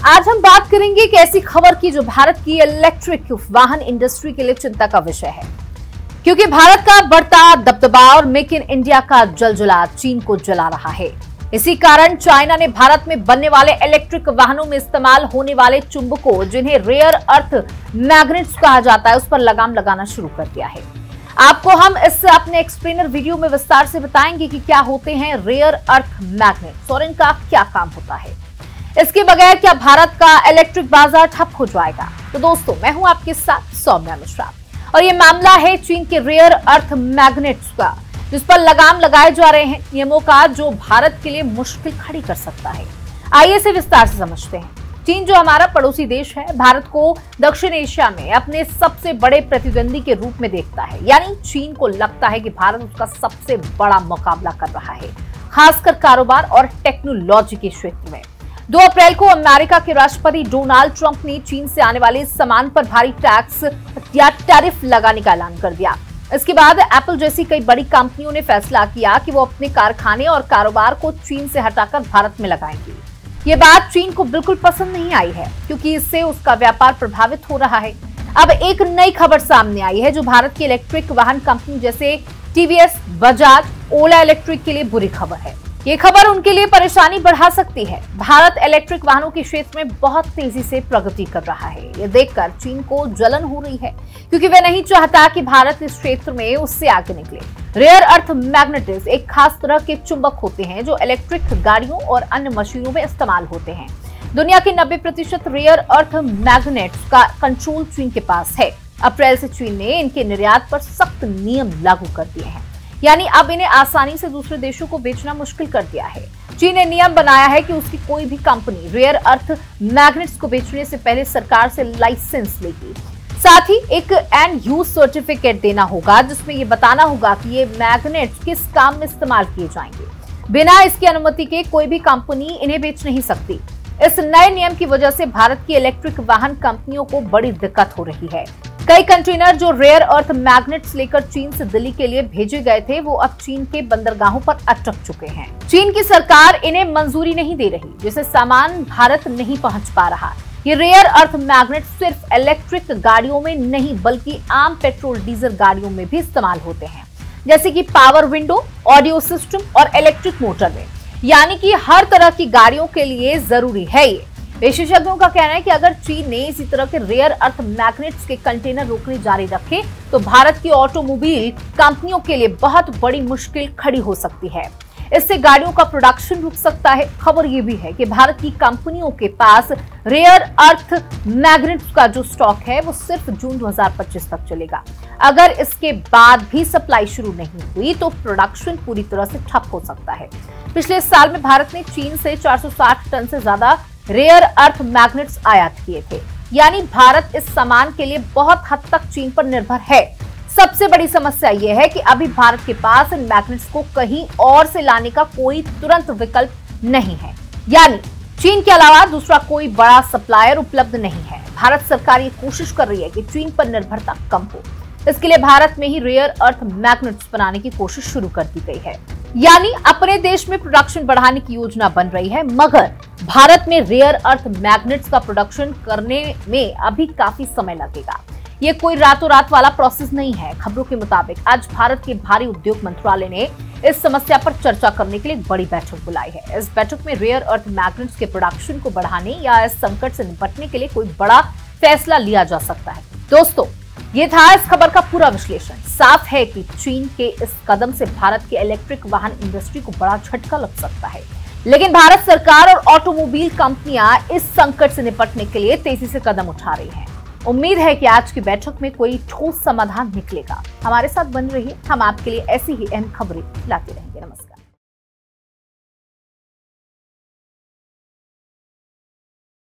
आज हम बात करेंगे एक ऐसी खबर की जो भारत की इलेक्ट्रिक वाहन इंडस्ट्री के लिए चिंता का विषय है, क्योंकि भारत का बढ़ता दबदबा और मेक इन इंडिया का जलजला चीन को जला रहा है। इसी कारण चाइना ने भारत में बनने वाले इलेक्ट्रिक वाहनों में इस्तेमाल होने वाले चुंबकों, जिन्हें रेयर अर्थ मैग्नेट्स कहा जाता है, उस पर लगाम लगाना शुरू कर दिया है। आपको हम इस अपने एक्सप्लेनर वीडियो में विस्तार से बताएंगे कि क्या होते हैं रेयर अर्थ मैग्नेट्स और इनका क्या काम होता है। इसके बगैर क्या भारत का इलेक्ट्रिक बाजार ठप हो जाएगा? तो दोस्तों, मैं हूं आपके साथ सौम्या मिश्रा और ये मामला है चीन के रेयर अर्थ मैग्नेट्स का, जिस पर लगाम लगाए जा रहे हैं नियमों का, जो भारत के लिए मुश्किल खड़ी कर सकता है। आइए इसे विस्तार से समझते हैं। चीन जो हमारा पड़ोसी देश है, भारत को दक्षिण एशिया में अपने सबसे बड़े प्रतिद्वंदी के रूप में देखता है। यानी चीन को लगता है कि भारत उसका सबसे बड़ा मुकाबला कर रहा है, खासकर कारोबार और टेक्नोलॉजी के क्षेत्र में। 2 अप्रैल को अमेरिका के राष्ट्रपति डोनाल्ड ट्रंप ने चीन से आने वाले सामान पर भारी टैक्स या टैरिफ लगाने का ऐलान कर दिया। इसके बाद एप्पल जैसी कई बड़ी कंपनियों ने फैसला किया कि वो अपने कारखाने और कारोबार को चीन से हटाकर भारत में लगाएंगी। ये बात चीन को बिल्कुल पसंद नहीं आई है, क्योंकि इससे उसका व्यापार प्रभावित हो रहा है। अब एक नई खबर सामने आई है, जो भारत की इलेक्ट्रिक वाहन कंपनी जैसे टीवीएस, बजाज, ओला इलेक्ट्रिक के लिए बुरी खबर है। ये खबर उनके लिए परेशानी बढ़ा सकती है। भारत इलेक्ट्रिक वाहनों के क्षेत्र में बहुत तेजी से प्रगति कर रहा है। ये देखकर चीन को जलन हो रही है, क्योंकि वह नहीं चाहता कि भारत इस क्षेत्र में उससे आगे निकले। रेयर अर्थ मैग्नेट्स एक खास तरह के चुंबक होते हैं, जो इलेक्ट्रिक गाड़ियों और अन्य मशीनों में इस्तेमाल होते हैं। दुनिया के 90% रेयर अर्थ मैग्नेट्स का कंट्रोल चीन के पास है। अप्रैल से चीन ने इनके निर्यात पर सख्त नियम लागू कर दिए हैं, यानी अब इन्हें आसानी से दूसरे देशों को बेचना मुश्किल कर दिया है। चीन ने नियम बनाया है कि उसकी कोई भी कंपनी रेयर अर्थ मैग्नेट्स को बेचने से पहले सरकार से लाइसेंस लेगी। साथ ही एक एंड यूज सर्टिफिकेट देना होगा, जिसमें ये बताना होगा कि ये मैग्नेट्स किस काम में इस्तेमाल किए जाएंगे। बिना इसकी अनुमति के कोई भी कंपनी इन्हें बेच नहीं सकती। इस नए नियम की वजह से भारत की इलेक्ट्रिक वाहन कंपनियों को बड़ी दिक्कत हो रही है। कई कंटेनर जो रेयर अर्थ मैग्नेट्स लेकर चीन से दिल्ली के लिए भेजे गए थे, वो अब चीन के बंदरगाहों पर अटक चुके हैं। चीन की सरकार इन्हें मंजूरी नहीं दे रही, जिससे सामान भारत नहीं पहुंच पा रहा। ये रेयर अर्थ मैग्नेट सिर्फ इलेक्ट्रिक गाड़ियों में नहीं, बल्कि आम पेट्रोल डीजल गाड़ियों में भी इस्तेमाल होते हैं, जैसे कि पावर विंडो, ऑडियो सिस्टम और इलेक्ट्रिक मोटर में। यानी कि हर तरह की गाड़ियों के लिए जरूरी है ये। विशेषज्ञों का कहना है कि अगर चीन ने इसी तरह के रेयर अर्थ मैग्नेट्स के कंटेनर रोकने जारी रखे, तो भारत की ऑटोमोबाइल कंपनियों के लिए बहुत बड़ी मुश्किल खड़ी हो सकती है। इससे गाड़ियों का प्रोडक्शन रुक सकता है। खबर ये भी है कि भारत की कंपनियों के पास रेयर अर्थ मैग्नेट्स का जो स्टॉक है, वो सिर्फ जून 2025 तक चलेगा। अगर इसके बाद भी सप्लाई शुरू नहीं हुई, तो प्रोडक्शन पूरी तरह से ठप हो सकता है। पिछले साल में भारत ने चीन से 460 टन से ज्यादा रेयर अर्थ मैग्नेट्स आयात किए थे। यानी भारत इस सामान के लिए बहुत हद तक चीन पर निर्भर है। सबसे बड़ी समस्या यह है कि अभी भारत के पास इन मैग्नेट्स को कहीं और से लाने का कोई तुरंत विकल्प नहीं है। यानी चीन के अलावा दूसरा कोई बड़ा सप्लायर उपलब्ध नहीं है। भारत सरकार ये कोशिश कर रही है कि चीन पर निर्भरता कम हो। इसके लिए भारत में ही रेयर अर्थ मैग्नेट्स बनाने की कोशिश शुरू कर दी गई है। यानी अपने देश में प्रोडक्शन बढ़ाने की योजना बन रही है, मगर भारत में रेयर अर्थ मैग्नेट्स का प्रोडक्शन करने में अभी काफी समय लगेगा। ये कोई रातों रात वाला प्रोसेस नहीं है। खबरों के मुताबिक आज भारत के भारी उद्योग मंत्रालय ने इस समस्या पर चर्चा करने के लिए एक बड़ी बैठक बुलाई है। इस बैठक में रेयर अर्थ मैग्नेट्स के प्रोडक्शन को बढ़ाने या इस संकट से निपटने के लिए कोई बड़ा फैसला लिया जा सकता है। दोस्तों, ये था इस खबर का पूरा विश्लेषण। साफ है कि चीन के इस कदम से भारत की इलेक्ट्रिक वाहन इंडस्ट्री को बड़ा झटका लग सकता है, लेकिन भारत सरकार और ऑटोमोबाइल कंपनियां इस संकट से निपटने के लिए तेजी से कदम उठा रही हैं। उम्मीद है कि आज की बैठक में कोई ठोस समाधान निकलेगा। हमारे साथ बने रहिए, हम आपके लिए ऐसी ही अहम खबरें लाते रहेंगे। नमस्कार।